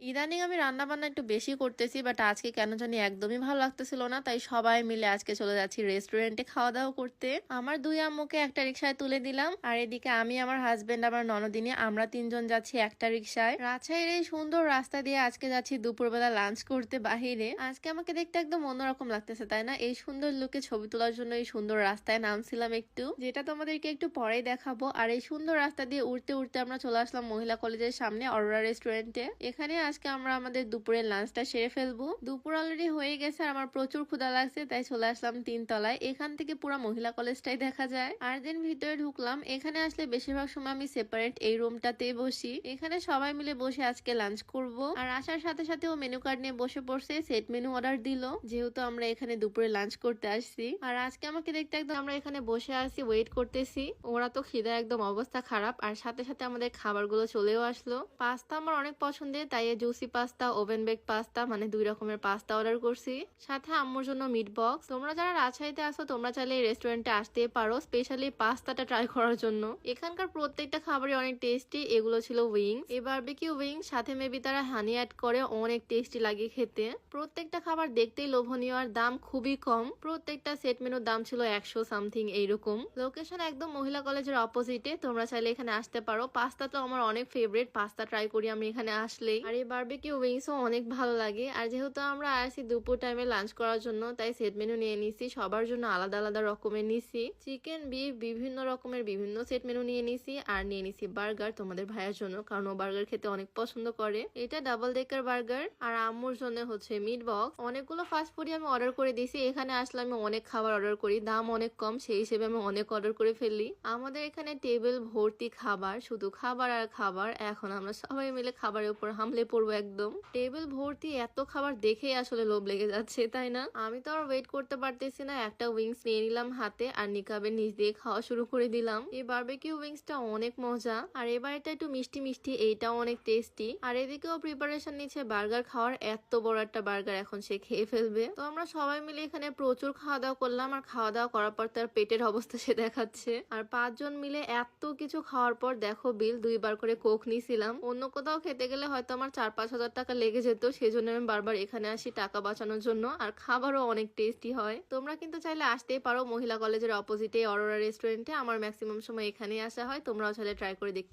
ইদানিং আমি রান্না বান্না একটু বেশি করতেছি, বাট আজকে কেন জানি একদমই ভালো লাগতেছিল না। তাই সবাই মিলে আজকে চলে যাচ্ছি রেস্টুরেন্টে খাওয়া দাওয়া করতে। আমার দুই আম্মুকে একটা রিক্সায় তুলে দিলাম, আর এদিকে আমি, আমার হাজবেন্ড, আমার ননদিনী, আমরা তিনজন যাচ্ছি একটা রিক্সায়। রাজশাহীর এই সুন্দর রাস্তা দিয়ে আজকে যাচ্ছি দুপুরবেলা লাঞ্চ করতে বাহিরে। আজকে আমাকে দেখতে একদম অন্যরকম লাগতেছে, তাই না? এই সুন্দর লুকে ছবি তোলার জন্য এই সুন্দর রাস্তায় নামছিলাম একটু, যেটা তোমাদেরকে একটু পরেই দেখাবো। আর এই সুন্দর রাস্তা দিয়ে উঠতে উঠতে আমরা চলে আসলাম মহিলা কলেজের সামনে অরোরা রেস্টুরেন্টে। এখানে আজকে আমরা আমাদের দুপুরের লাঞ্চটা সেরে ফেলবো। দুপুর অলরেডি হয়ে গেছে আর আমার প্রচুর ক্ষুধা লাগছে, তাই চলে আসলাম 3 তলায়। এখান থেকে পুরো মহিলা কলেজটাই দেখা যায়। আর দিন ভিতরে ঢুকলাম। এখানে আসলে বেশিরভাগ সময় আমি সেপারেট এই রুমটাতেই বসি। এখানে সবাই মিলে বসে আজকে লাঞ্চ করব। আর আসার সাথে সাথে ও মেনু কার্ড নিয়ে বসে পড়ছে, সেট মেনু অর্ডার দিল, যেহেতু আমরা এখানে দুপুরে লাঞ্চ করতে আসছি। আর আজকে আমাকে দেখতে একদম, আমরা এখানে বসে আছি, ওয়েট করতেছি। ওরা তো খিদে একদম অবস্থা খারাপ। আর সাথে সাথে আমাদের খাবারগুলো চলেও আসলো। পাস্তা আমার অনেক পছন্দের, তাই juicy pasta, oven bake pasta, মানে 2 রকমের পাস্তা অর্ডার করছি। সাথে আম্মুর জন্য মিট বক্স। তোমরা যারা রাজশাহীতে আসো তোমরা চাইলে এই রেস্টুরেন্টে আসতেই পারো, স্পেশালি পাস্তাটা ট্রাই করার জন্য। এখানকার প্রত্যেকটা খাবারই অনেক টেস্টি। এগুলো ছিল উইংস, এই বারবিকিউ উইংস, সাথে মেবি তারা হানি অ্যাড করে, অনেক টেস্টি লাগে খেতে। প্রত্যেকটা খাবার দেখতেই লোভনীয় আর দাম খুবই কম। প্রত্যেকটা সেট মেনুর দাম ছিল 100 সামথিং এইরকম। লোকেশন একদম মহিলা কলেজের অপোজিটে, তোমরা চাইলে এখানে আসতে পারো। পাস্তা তো আমার অনেক ফেভারিট, পাস্তা ট্রাই করি আমি এখানে আসলেই। আর এই বারবিকিউ উইংসও অনেক ভালো লাগে। আর যেহেতু আমরা আসি দুপুর টাইমে লাঞ্চ করার জন্য, তাই সেট মেনু নিয়ে নিছি। সবার জন্য আলাদা আলাদা রকমের নিছি, চিকেন, বিফ, বিভিন্ন রকমের বিভিন্ন সেট মেনু নিয়ে নিছি। আর নিয়ে নিছি বার্গার তোমাদের ভাইয়ের জন্য, কারণ ও বার্গার খেতে অনেক পছন্দ করে। এটা ডাবল ডেকার বার্গার। আর আম্মুর জন্য হচ্ছে মিট বক্স। অনেকগুলো ফাস্ট ফুডই আমি অর্ডার করে দিছি। এখানে আসলে আমি অনেক খাবার অর্ডার করি, দাম অনেক কম, সেই হিসেবে আমি অনেক অর্ডার করে ফেলি। আমাদের এখানে টেবিল ভর্তি খাবার, শুধু খাবার আর খাবার। এখন আমরা সবাই মিলে খাবারের উপর হামলে পড়বো একদম। টেবিল ভর্তি এত খাবার দেখেই আসলে লোভ লেগে যাচ্ছে, তাই না? আমি তো আর ওয়েট করতে পারতেছি না। একটা উইংস নিয়ে নিলাম হাতে, আর নিকাবের নিচ দিয়ে খাওয়া শুরু করে দিলাম। এই বারবিকিউ উইংসটা অনেক মজা, আর এবার এটা একটু মিষ্টি মিষ্টি, এইটাও অনেক টেস্টি। আর এদিকেও প্রিপারেশন নিচ্ছে বার্গার খাওয়ার। এত বড় একটা বার্গার এখন সে খেয়ে ফেলবে। তো আমরা সবাই মিলে এখানে প্রচুর খাওয়া দাওয়া করলাম। আর খাওয়া দাওয়া করার পর তার পেটের অবস্থা সে দেখাচ্ছে। আর 5 জন মিলে এত কিছু খাওয়ার পর দেখো বিল, 2বার করে কোক নিয়েছিলাম। অন্য কোথাও খেতে গেলে হয়তো আমার 4-5 হাজার টাকা লেগে যেত, সেজন্য আমি বারবার এখানে আসি টাকা বাঁচানোর জন্য। আর খাবারও অনেক টেস্টি হয়। তোমরা কিন্তু চাইলে আসতেই পারো মহিলা কলেজের অপোজিটে অরোরা রেস্টুরেন্টে। আমার ম্যাক্সিমাম সময় এখানেই আসা হয়, তোমরাও চাইলে ট্রাই করে দেখতে